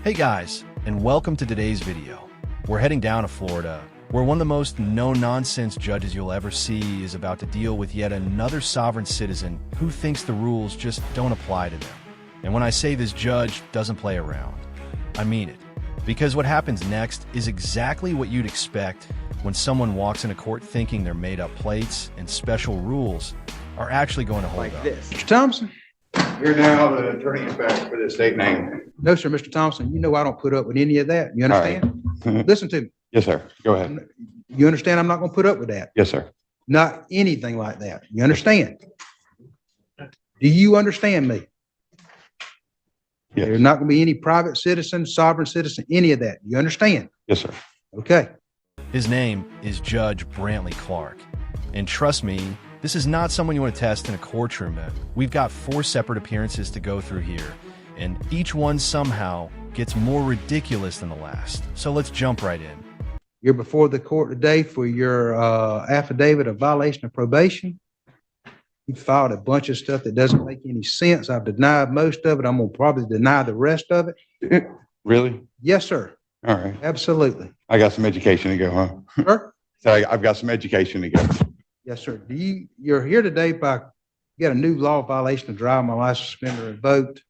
Hey guys, and welcome to today's video. We're heading down to Florida, where one of the most no-nonsense judges you'll ever see is about to deal with yet another sovereign citizen who thinks the rules just don't apply to them. And when I say this judge doesn't play around, I mean it. Because what happens next is exactly what you'd expect when someone walks into court thinking their made-up plates and special rules are actually going to hold like up. this. Mr. Thompson? You're now the attorney-in-fact for the state name. No, sir, Mr. Thompson. You know I don't put up with any of that. You understand? Right. Listen to me. Yes, sir. Go ahead. You understand I'm not going to put up with that. Yes, sir. Not anything like that. You understand? Do you understand me? Yes. There's not going to be any private citizen, sovereign citizen, any of that. You understand? Yes, sir. Okay. His name is Judge Brantley Clark. And trust me, this is not someone you want to test in a courtroom. We've got 4 separate appearances to go through here, and each one somehow gets more ridiculous than the last. So let's jump right in. You're before the court today for your affidavit of violation of probation. You filed a bunch of stuff that doesn't make any sense. I've denied most of it. I'm going to probably deny the rest of it. Really? Yes, sir. All right. Absolutely. I got some education to go, huh? Sir? So I've got some education to go. Yes, sir. You're here today by, you got a new law violation of driving my license, suspended, or revoked.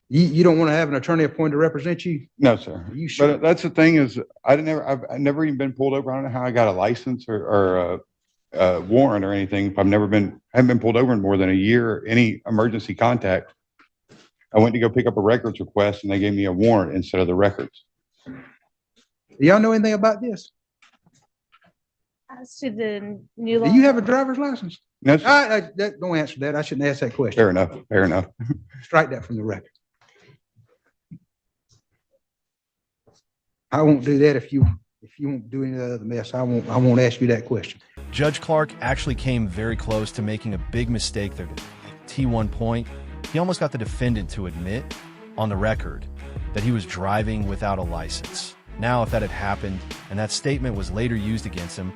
You don't want to have an attorney appointed to represent you? No, sir. Are you sure? But that's the thing is, I've never even been pulled over. I don't know how I got a license or a warrant or anything. I haven't been pulled over in more than a year. Any emergency contact. I went to go pick up a records request, and they gave me a warrant instead of the records. Do y'all know anything about this? As to the new law. Do you have a driver's license? No, sir. Don't answer that. I shouldn't ask that question. Fair enough. Fair enough. Strike that from the record. I won't do that if you won't do any other mess. I won't ask you that question. Judge Clark actually came very close to making a big mistake there. T1 point, he almost got the defendant to admit on the record that he was driving without a license. Now, if that had happened and that statement was later used against him,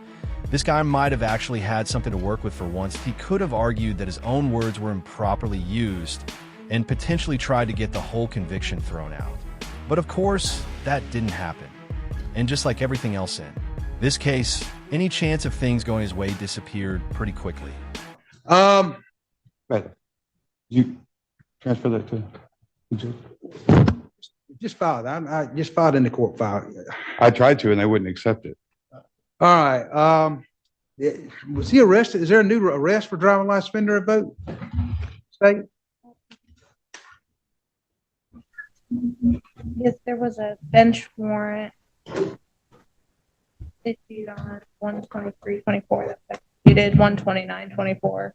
this guy might have actually had something to work with for once. He could have argued that his own words were improperly used and potentially tried to get the whole conviction thrown out. But of course, that didn't happen. And just like everything else in this case, any chance of things going his way disappeared pretty quickly. Right. You transfer that to the judge? Just filed. I just filed in the court file. I tried to, and they wouldn't accept it. All right. Was he arrested? Is there a new arrest for driving license, suspended, or revoked? State? Yes, there was a bench warrant issued on 1/23/24 that was executed 1/29/24.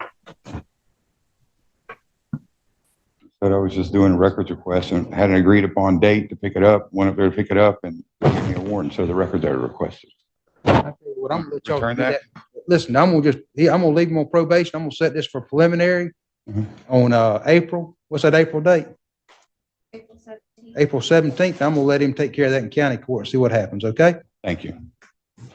But I was just doing a records request and had an agreed upon date to pick it up, went up there to pick it up, and gave me a warrant, so the record that I requested. I tell you what, I'm gonna let y'all Return do that? Listen, I'm gonna leave him on probation. I'm gonna set this for preliminary on April. What's that April date? April 17th. April 17th. I'm gonna let him take care of that in county court and see what happens. Okay? Thank you.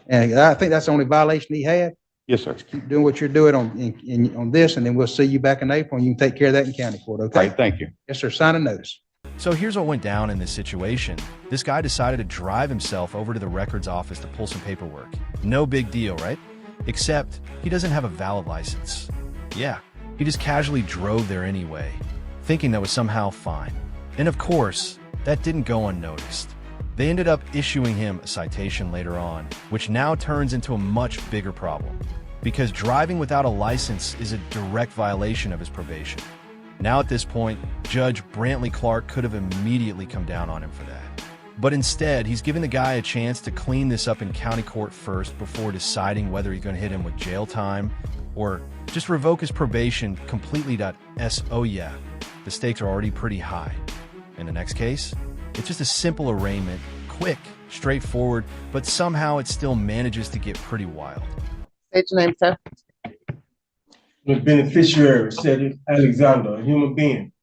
And I think that's the only violation he had. Yes, sir. Keep doing what you're doing on this, and then we'll see you back in April, and you can take care of that in county court. All Okay? right, thank you. Yes, sir. Sign a notice. So here's what went down in this situation. This guy decided to drive himself over to the records office to pull some paperwork. No big deal, right? Except he doesn't have a valid license. Yeah, he just casually drove there anyway, thinking that was somehow fine. And of course, that didn't go unnoticed. They ended up issuing him a citation later on, which now turns into a much bigger problem, because driving without a license is a direct violation of his probation. Now at this point, Judge Brantley Clark could have immediately come down on him for that. But instead, he's giving the guy a chance to clean this up in county court first before deciding whether he's going to hit him with jail time or just revoke his probation completely. Oh yeah, the stakes are already pretty high. In the next case, it's just a simple arraignment, quick, straightforward, but somehow it still manages to get pretty wild. State your name, sir. The beneficiary, Cedric Alexander, a human being.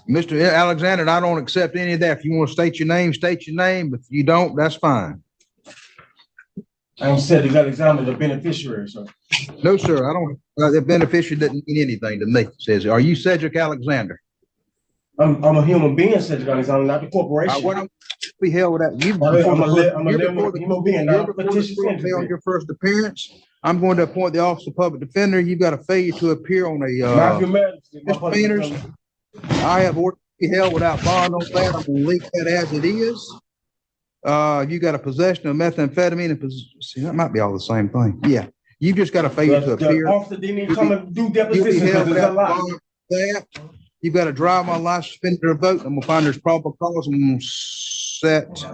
Mr. Alexander, I don't accept any of that. If you want to state your name, state your name. If you don't, that's fine. I'm Cedric Alexander, the beneficiary, sir. No, sir, I don't. The beneficiary doesn't mean anything to me. Says, are you Cedric Alexander? I'm a human being, set you got examine, not the corporation. What I'm be held without you. I'm a human being, not a fictitious entity. On your first appearance, I'm going to appoint the office of public defender. You've got a failure to appear on Not a your majesty, my public misdemeanors. defender. I have ordered to be held without bond on that. I'm gonna leave that as it is. You got a possession of methamphetamine and see, that might be all the same thing. Yeah, you just got a failure to The appear. officer didn't even come and do You'll be depositions held because it's a without lie. bond on that. You've got to drive my license, suspended or vote. I'm gonna find there's probable cause. I'm gonna set.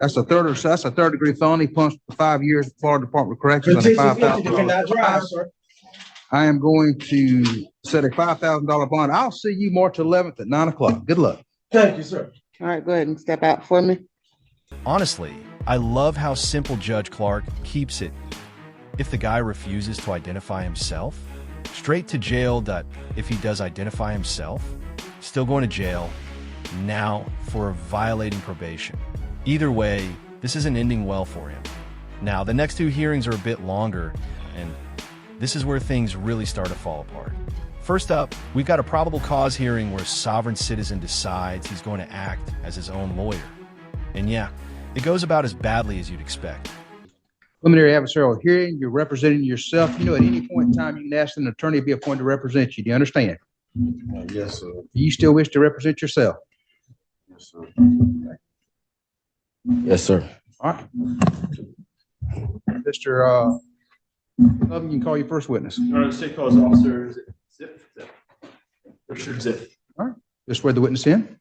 That's a third degree felony, punished for 5 years, Florida Department of Corrections, and a Fictitious entity $5,000 cannot drive, fine. sir. I am going to set a $5,000 bond. I'll see you March 11th at 9 o'clock. Good luck. Thank you, sir. All right, go ahead and step out for me. Honestly, I love how simple Judge Clark keeps it. If the guy refuses to identify himself, straight to jail. If he does identify himself, still going to jail, now for violating probation. Either way, this isn't ending well for him. Now, the next two hearings are a bit longer, and this is where things really start to fall apart. First up, we've got a probable cause hearing where a sovereign citizen decides he's going to act as his own lawyer. And yeah, it goes about as badly as you'd expect. Preliminary adversarial hearing, you're representing yourself. You know, at any point in time, you can ask an attorney to be appointed to represent you. Do you understand? Yes, sir. Do you still wish to represent yourself? Yes, sir. Yes, sir. All right. Mr. Loving, you can call your first witness. All right, state calls officer Zip. Richard Zip. Just swear the witness in.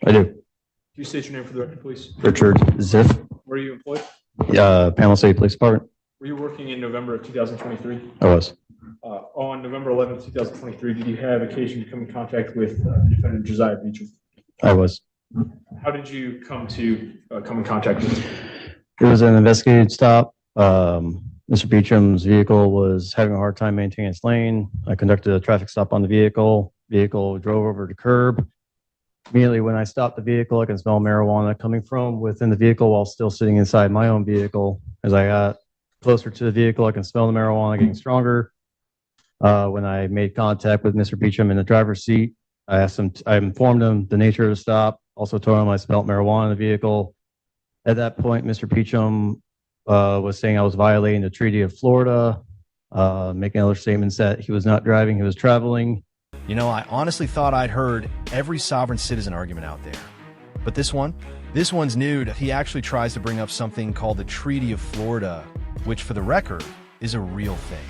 I do. Can you state your name for the record, please? Richard Ziff, Were you employed? Panama City Police Department. Were you working in November of 2023? I was. On November 11th, 2023, did you have occasion to come in contact with defendant Josiah Beecham? I was. How did you come in contact with him? It was an investigative stop. Mr. Beecham's vehicle was having a hard time maintaining its lane. I conducted a traffic stop on the vehicle. Vehicle drove over the curb. Immediately when I stopped the vehicle, I can smell marijuana coming from within the vehicle while still sitting inside my own vehicle. As I got closer to the vehicle, I can smell the marijuana getting stronger. When I made contact with Mr. Beecham in the driver's seat, I informed him the nature of the stop, also told him I smelled marijuana in the vehicle. At that point, Mr. Beecham was saying I was violating the Treaty of Florida, making other statements that he was not driving, he was traveling. You know, I honestly thought I'd heard every sovereign citizen argument out there. But this one's new. He actually tries to bring up something called the Treaty of Florida, which for the record is a real thing.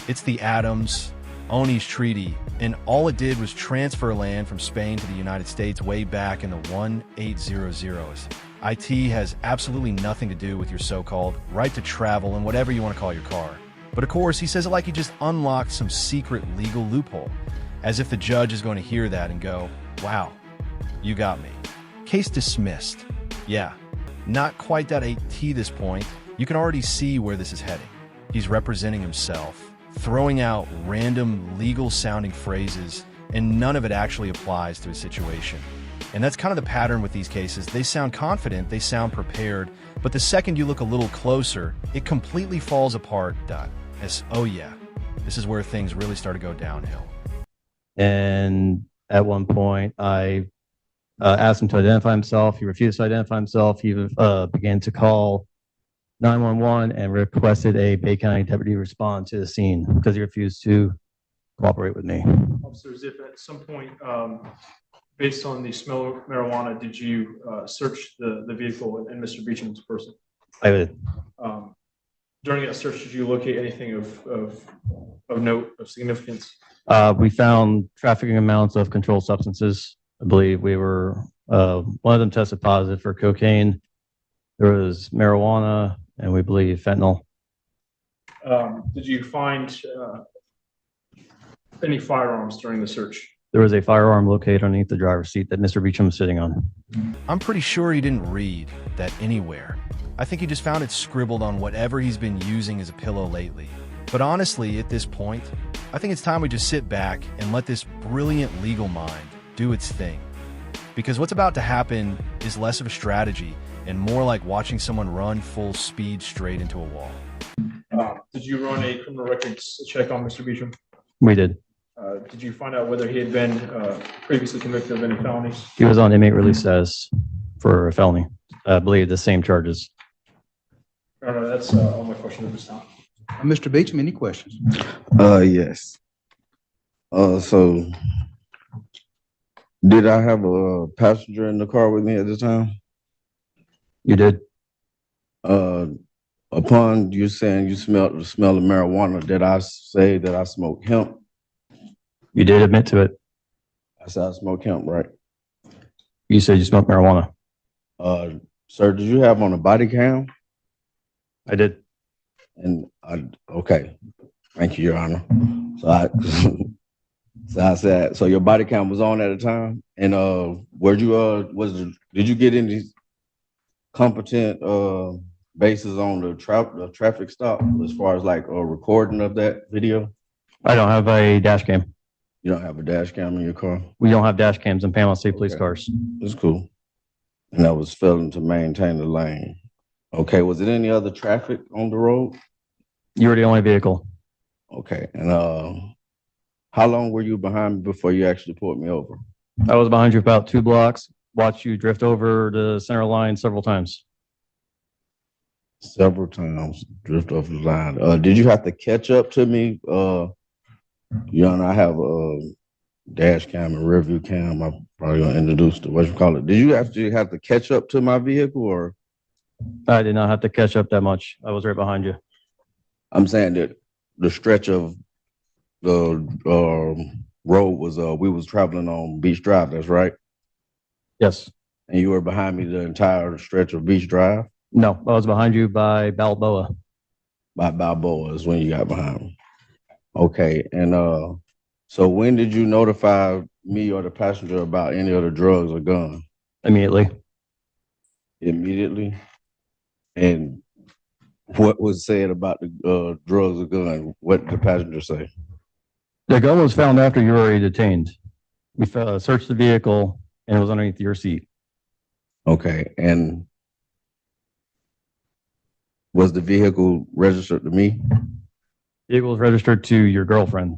It's the Adams-Onis Treaty, and all it did was transfer land from Spain to the United States way back in the 1800s. IT has absolutely nothing to do with your so-called right to travel and whatever you want to call your car. But of course, he says it like he just unlocked some secret legal loophole, as if the judge is going to hear that and go, wow, you got me. Case dismissed. Yeah, not quite that AT this point. You can already see where this is heading. He's representing himself, throwing out random legal-sounding phrases, and none of it actually applies to his situation. And that's kind of the pattern with these cases. They sound confident, they sound prepared, but the second you look a little closer, it completely falls apart. As, oh yeah, this is where things really start to go downhill. And at one point, I asked him to identify himself. He refused to identify himself. He began to call 911 and requested a Bay County deputy respond to the scene because he refused to cooperate with me. Officer Zip, at some point, based on the smell of marijuana, did you search the vehicle and Mr. Beecham's person? I did. During that search, did you locate anything of note, of significance? We found trafficking amounts of controlled substances. I believe we were, one of them tested positive for cocaine. There was marijuana, and we believe fentanyl. Did you find any firearms during the search? There was a firearm located underneath the driver's seat that Mr. Beecham was sitting on. I'm pretty sure he didn't read that anywhere. I think he just found it scribbled on whatever he's been using as a pillow lately. But honestly, at this point, I think it's time we just sit back and let this brilliant legal mind do its thing. Because what's about to happen is less of a strategy and more like watching someone run full speed straight into a wall. Did you run a criminal records check on Mr. Beecham? We did. Did you find out whether he had been previously convicted of any felonies? He was on inmate release status for a felony. I believe the same charges. No, that's all my questions at this time. Mr. Beecham, any questions? Yes. So did I have a passenger in the car with me at the time? You did. Upon you saying you smelled the smell of marijuana, did I say that I smoked hemp? You did admit to it. I said I smoked hemp, right? You said you smoked marijuana. Sir, did you have on a body cam? I did. And okay, thank you, Your Honor. So I said, so your body cam was on at the time, and did you get any competent basis on the traffic stop as far as like a recording of that video? I don't have a dash cam. You don't have a dash cam in your car? We don't have dash cams in Panama City police Okay. cars. That's cool. And that was failing to maintain the lane. Okay, was it any other traffic on the road? You were the only vehicle. Okay, and how long were you behind me before you actually pulled me over? I was behind you about 2 blocks, watched you drift over the center line several times. Several times, drift off the line. Did you have to catch up to me? You know, I have a dash cam and rear view cam. I'm probably gonna introduce the what you call it. Did you actually have to catch up to my vehicle, or? I did not have to catch up that much. I was right behind you. I'm saying that the stretch of the road was we was traveling on Beach Drive. That's right. Yes. And you were behind me the entire stretch of Beach Drive. No, I was behind you by Balboa. By Balboa is when you got behind me. Okay, and so when did you notify me or the passenger about any of the drugs or gun? Immediately. Immediately. And what was said about the drugs or gun? What did the passenger say? The gun was found after you were already detained. We searched the vehicle and it was underneath your seat. Okay, and was the vehicle registered to me? Vehicle was registered to your girlfriend.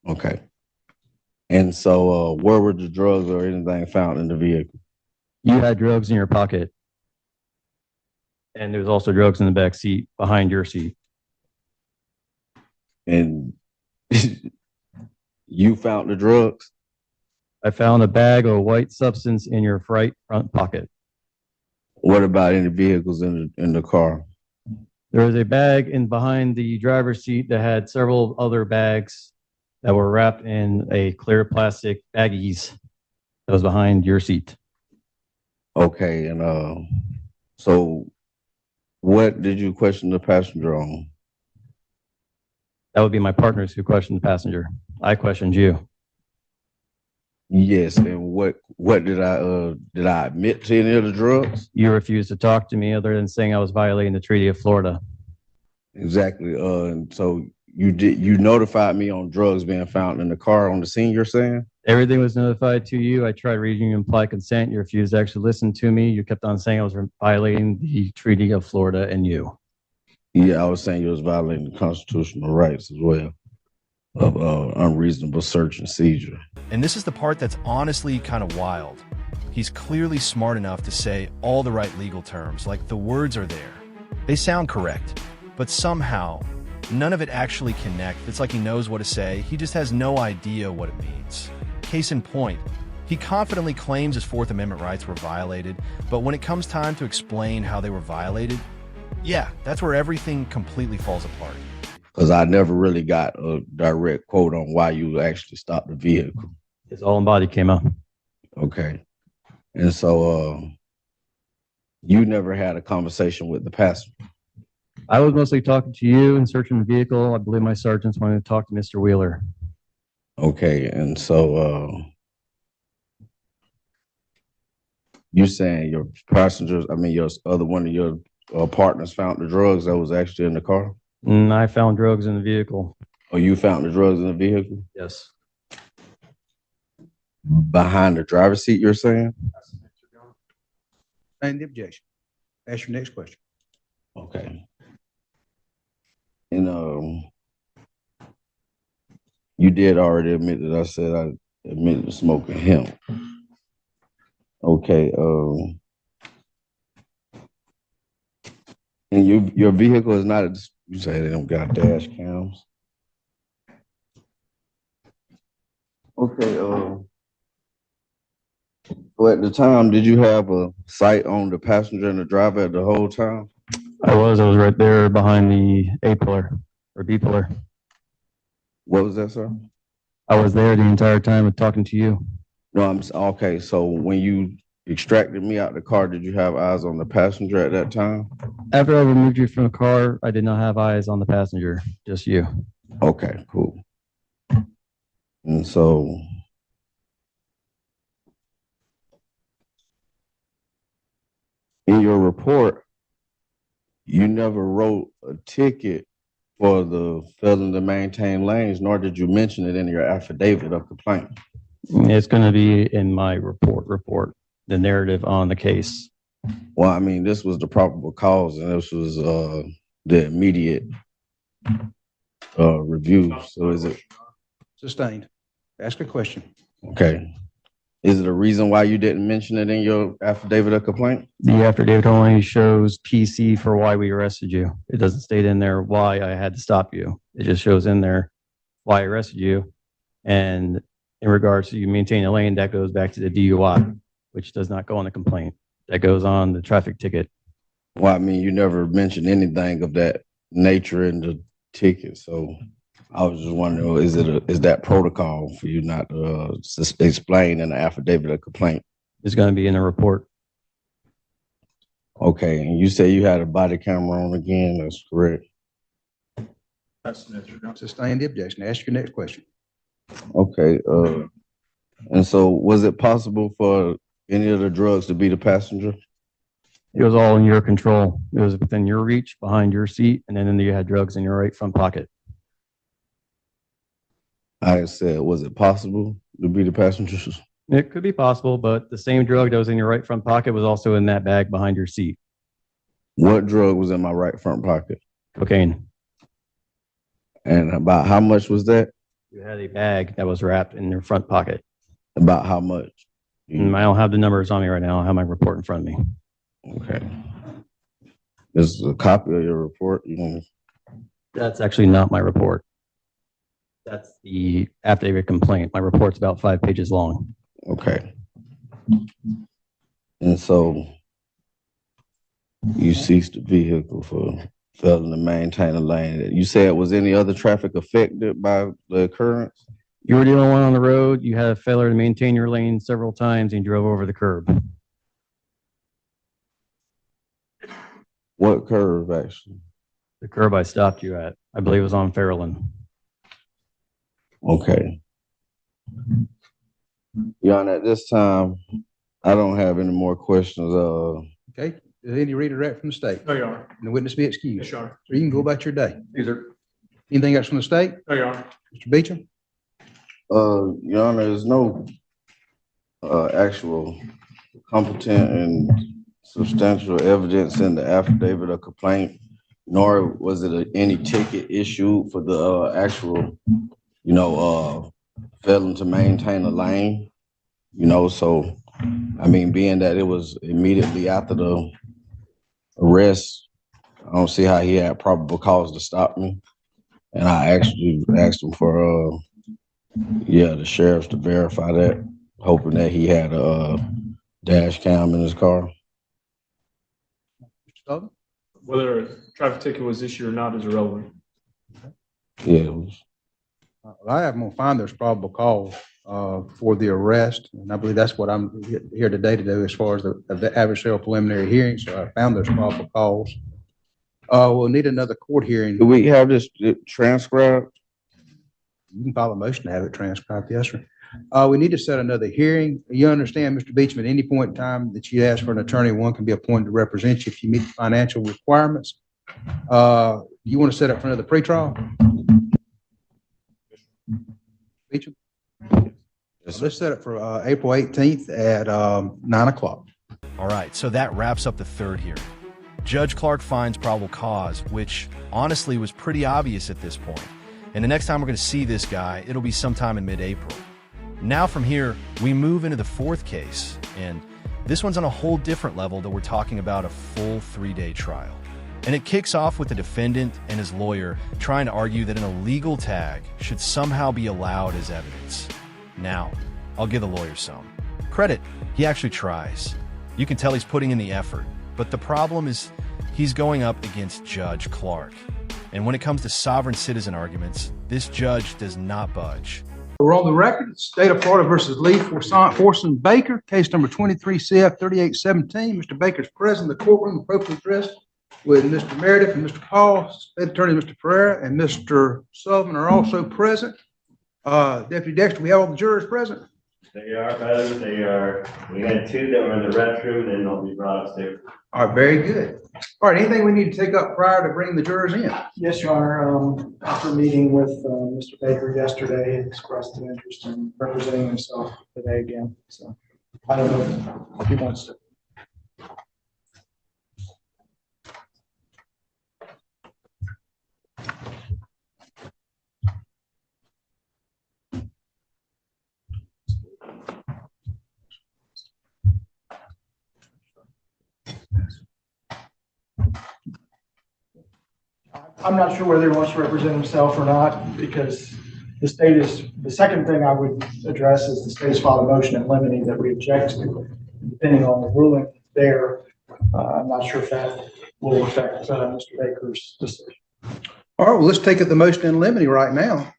Okay. And so where were the drugs or anything found in the vehicle? You had drugs in your pocket. And there was also drugs in the back seat behind your seat. And you found the drugs? I found a bag of white substance in your right front pocket. What about any vehicles in the car? There was a bag in behind the driver's seat that had several other bags that were wrapped in a clear plastic baggies that was behind your seat. Okay, and so what did you question the passenger on? That would be my partners who questioned the passenger. I questioned you. Yes, and what did I admit to any of the drugs? You refused to talk to me other than saying I was violating the Treaty of Florida. Exactly. And so you notified me on drugs being found in the car on the scene, you're saying? Everything was notified to you. I tried reading you implied consent. You refused to actually listen to me. You kept on saying I was violating the Treaty of Florida and you. Yeah, I was saying you was violating the constitutional rights as well of unreasonable search and seizure. And this is the part that's honestly kind of wild. He's clearly smart enough to say all the right legal terms, like the words are there. They sound correct, but somehow none of it actually connects. It's like he knows what to say. He just has no idea what it means. Case in point, he confidently claims his Fourth Amendment rights were violated, but when it comes time to explain how they were violated, yeah, that's where everything completely falls apart. Because I never really got a direct quote on why you actually stopped the vehicle. His all body came up. Okay. And so you never had a conversation with the passenger? I was mostly talking to you and searching the vehicle. I believe my sergeants wanted to talk to Mr. Wheeler. Okay, and so you saying your passengers, I mean your other one of your partners found the drugs that was actually in the car? And I found drugs in the vehicle. Or you found the drugs in the vehicle? Yes. Behind the driver's seat, you're saying? And the objection. Ask your next question. Okay. And you did already admit that I said I admitted to smoking hemp. Okay. And your vehicle is not. You say they don't got dash cams. Okay. So at the time, did you have a sight on the passenger and the driver at the whole time? I was right there behind the A pillar or B pillar. What was that, sir? I was there the entire time with talking to you. No, okay. So when you extracted me out the car, did you have eyes on the passenger at that time? After I removed you from the car, I did not have eyes on the passenger, just you. Okay, cool. And so in your report, you never wrote a ticket for the failing to maintain lanes, nor did you mention it in your affidavit of complaint. It's going to be in my report, the narrative on the case. Well, I mean, this was the probable cause, and this was the immediate review. So is it Sustained. Ask a question. okay? Is it a reason why you didn't mention it in your affidavit of complaint? The affidavit only shows PC for why we arrested you. It doesn't state in there why I had to stop you. It just shows in there why I arrested you. And in regards to you maintaining a lane, that goes back to the DUI, which does not go on the complaint. That goes on the traffic ticket. Well, I mean, you never mentioned anything of that nature in the ticket. So I was just wondering, is that protocol for you not to explain in the affidavit of complaint? It's going to be in the report. Okay, and you say you had a body camera on again, that's correct? That's an answer. Sustain the objection. Ask your next question. Okay, and so was it possible for any of the drugs to be the passenger? It was all in your control. It was within your reach, behind your seat, and then you had drugs in your right front pocket. I said, was it possible to be the passengers? It could be possible, but the same drug that was in your right front pocket was also in that bag behind your seat. What drug was in my right front pocket? Cocaine. And about how much was that? You had a bag that was wrapped in your front pocket. About how much? I don't have the numbers on me right now. I have my report in front of me. Okay. This is a copy of your report. That's actually not my report. That's the affidavit complaint. My report's about 5 pages long. Okay. And so you seized the vehicle for failing to maintain a lane. You said, was any other traffic affected by the occurrence? You were the only one on the road. You had a failure to maintain your lane several times and you drove over the curb. What curve, actually? The curb I stopped you at, I believe, was on Fairland. Okay. Your Honor, at this time, I don't have any more questions. Okay. Is any redirect from the state? No, Your Honor. And the witness be Yes, excused. Your Honor. So you can go about your day. Yes, sir. Anything else from the state? No, Your Honor. Mr. Beecham? Your Honor, there's no actual competent and substantial evidence in the affidavit of complaint, nor was it any ticket issued for the actual, failing to maintain a lane, so, I mean, being that it was immediately after the arrest, I don't see how he had probable cause to stop me. And I actually asked him for, the sheriff to verify that, hoping that he had a dash cam in his car. Mr. Sullivan? Whether a traffic ticket was issued or not is irrelevant. Yeah, it was. I am gonna find there's probable cause for the arrest, and I believe that's what I'm here today to do as far as the adversarial preliminary hearing. So I found there's probable cause. We'll need another court hearing. Do we have this transcribed? You can file a motion to have it transcribed, yes, sir. We need to set another hearing. You understand, Mr. Beecham, at any point in time that you ask for an attorney, one can be appointed to represent you if you meet the financial requirements. You want to set up for another pretrial? Beecham? Let's set it for April 18th at 9 o'clock. All right, so that wraps up the third hearing. Judge Clark finds probable cause, which honestly was pretty obvious at this point. And the next time we're going to see this guy, it'll be sometime in mid-April. Now from here, we move into the fourth case, and this one's on a whole different level that we're talking about a full 3-day trial. And it kicks off with the defendant and his lawyer trying to argue that an illegal tag should somehow be allowed as evidence. Now, I'll give the lawyer some credit. He actually tries. You can tell he's putting in the effort, but the problem is he's going up against Judge Clark. And when it comes to sovereign citizen arguments, this judge does not budge. We're on the record, State of Florida versus Lee Forson Baker, case number 23 CF 3817. Mr. Baker's present, the courtroom appropriately dressed with Mr. Meredith and Mr. Paul, State Attorney Mr. Pereira and Mr. Sullivan are also present. Deputy Dexter, we have all the jurors present. They are present. They are. We had 2 that were in the restroom, then they'll be brought upstairs. All right, very good. All right, anything we need to take up prior to bringing the jurors in? Yes, Your Honor. After meeting with Mr. Baker yesterday, he expressed an interest in representing himself today again. So I don't know if he wants to. I'm not sure whether he wants to represent himself or not, because the state is, the second thing I would address is the state's filed a motion in limine that we object to. Depending on the ruling there, I'm not sure if that will affect Mr. Baker's decision. All right, well, let's take it the motion in limine right now.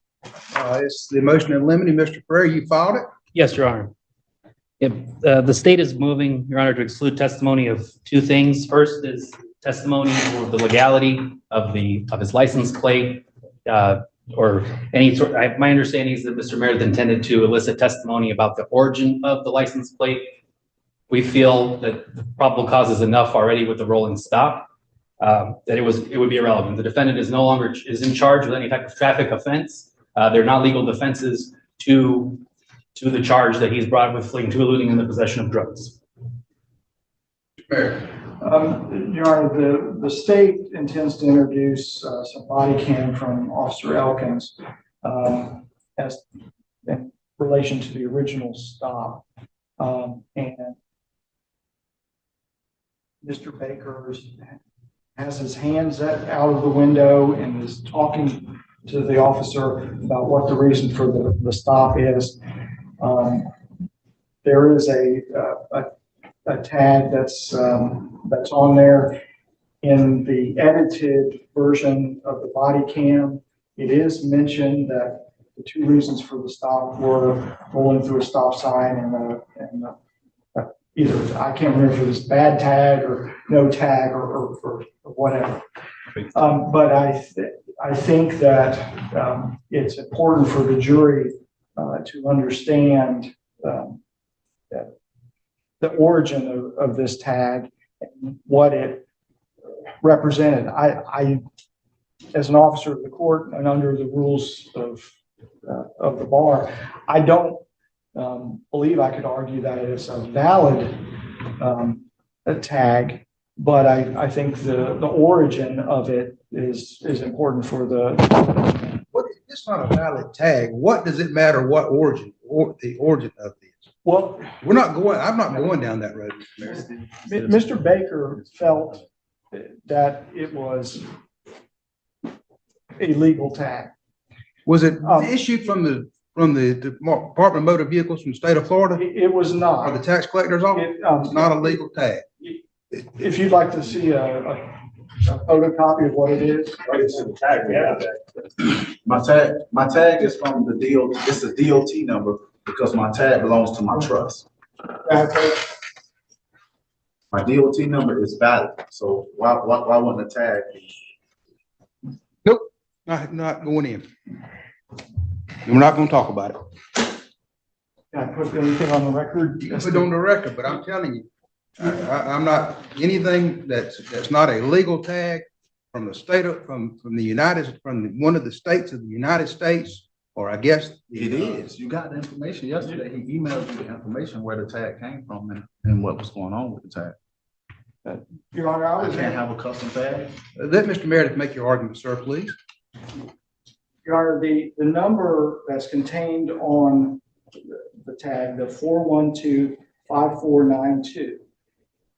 It's the motion in limine. Mr. Pereira, you filed it? Yes, Your Honor. The state is moving, Your Honor, to exclude testimony of 2 things. First is testimony of the legality of his license plate, or any sort. My understanding is that Mr. Meredith intended to elicit testimony about the origin of the license plate. We feel that the probable cause is enough already with the rolling stop, that it would be irrelevant. The defendant is no longer in charge with any type of traffic offense. They're not legal defenses to the charge that he's brought with fleeing to, eluding, in the possession of drugs. Your Honor, the state intends to introduce some body cam from Officer Elkins as in relation to the original stop. And Mr. Baker has his hands out of the window and is talking to the officer about what the reason for the stop is. There is a tag that's on there in the edited version of the body cam. It is mentioned that the 2 reasons for the stop were rolling through a stop sign and either, I can't remember if it was bad tag or no tag or whatever. But I think that it's important for the jury to understand the origin of this tag and what it represented. I, as an officer of the court and under the rules of the bar, I don't believe I could argue that it is a valid tag, but I think the origin of it is important for the. It's not a valid tag. What does it matter what origin or the origin of this? Well, I'm not going down that road, Mr. Baker felt that it was a legal tag. Was it issued from the Department of Motor Vehicles from the state of Florida? It was not. Or the tax collector's office? It's not a legal tag. If you'd like to see a photocopy of what it is. It's a tag, yeah. My tag is from the deal. It's a DOT number because my tag belongs to my trust. My DOT number is valid. So why wouldn't the tag be? Nope, not going in. We're not going to talk about it. Can I put anything on the record? You can put it on the record, but I'm telling you, I'm not anything that's not a legal tag from the state of from one of the states of the United States, or I guess It is. You got the information yesterday. He emailed you the information where the tag came from and what was going on with the tag. Your Honor, I I was. can't have a custom tag? Let Mr. Meredith make your argument, sir, please. Your Honor, the number that's contained on the tag, the 4125492,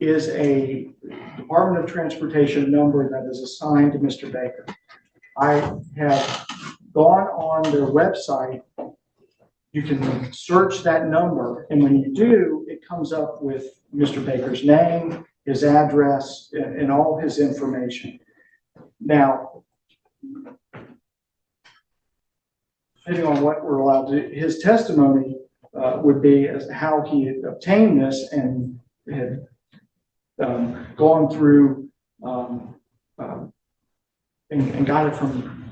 is a Department of Transportation number that is assigned to Mr. Baker. I have gone on their website. You can search that number, and when you do, it comes up with Mr. Baker's name, his address, and all his information. Now, depending on what we're allowed to, his testimony would be as to how he had obtained this and had gone through and got it from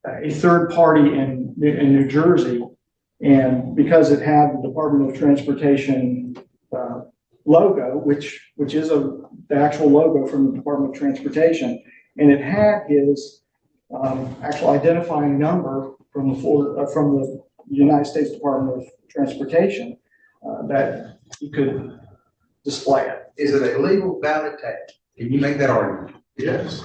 a third party in New Jersey. And because it had the Department of Transportation logo, which is the actual logo from the Department of Transportation, and it had his actual identifying number from the United States Department of Transportation, that he could display it. Is it a legal valid tag? Can you make that argument? Yes.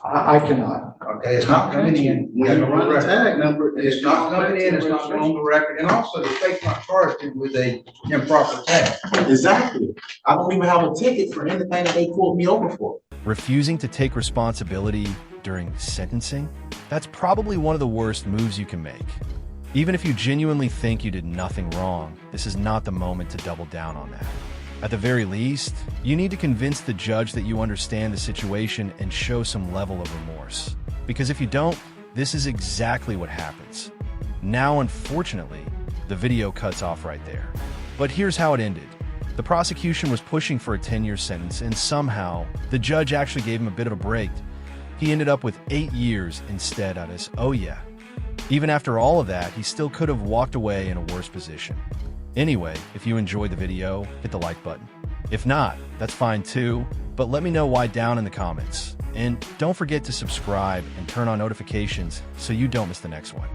I cannot. Okay, it's not coming in. When you run the tag number, It's not coming in, it's not on the record, and also the state's not charged him with a improper tag. Exactly. I don't even have a ticket for anything that they pulled me over for. Refusing to take responsibility during sentencing? That's probably one of the worst moves you can make. Even if you genuinely think you did nothing wrong, this is not the moment to double down on that. At the very least, you need to convince the judge that you understand the situation and show some level of remorse. Because if you don't, this is exactly what happens. Now, unfortunately, the video cuts off right there. But here's how it ended. The prosecution was pushing for a 10-year sentence, and somehow, the judge actually gave him a bit of a break. He ended up with 8 years instead of his, oh yeah. Even after all of that, he still could have walked away in a worse position. Anyway, if you enjoyed the video, hit the like button. If not, that's fine too, but let me know why down in the comments. And don't forget to subscribe and turn on notifications so you don't miss the next one.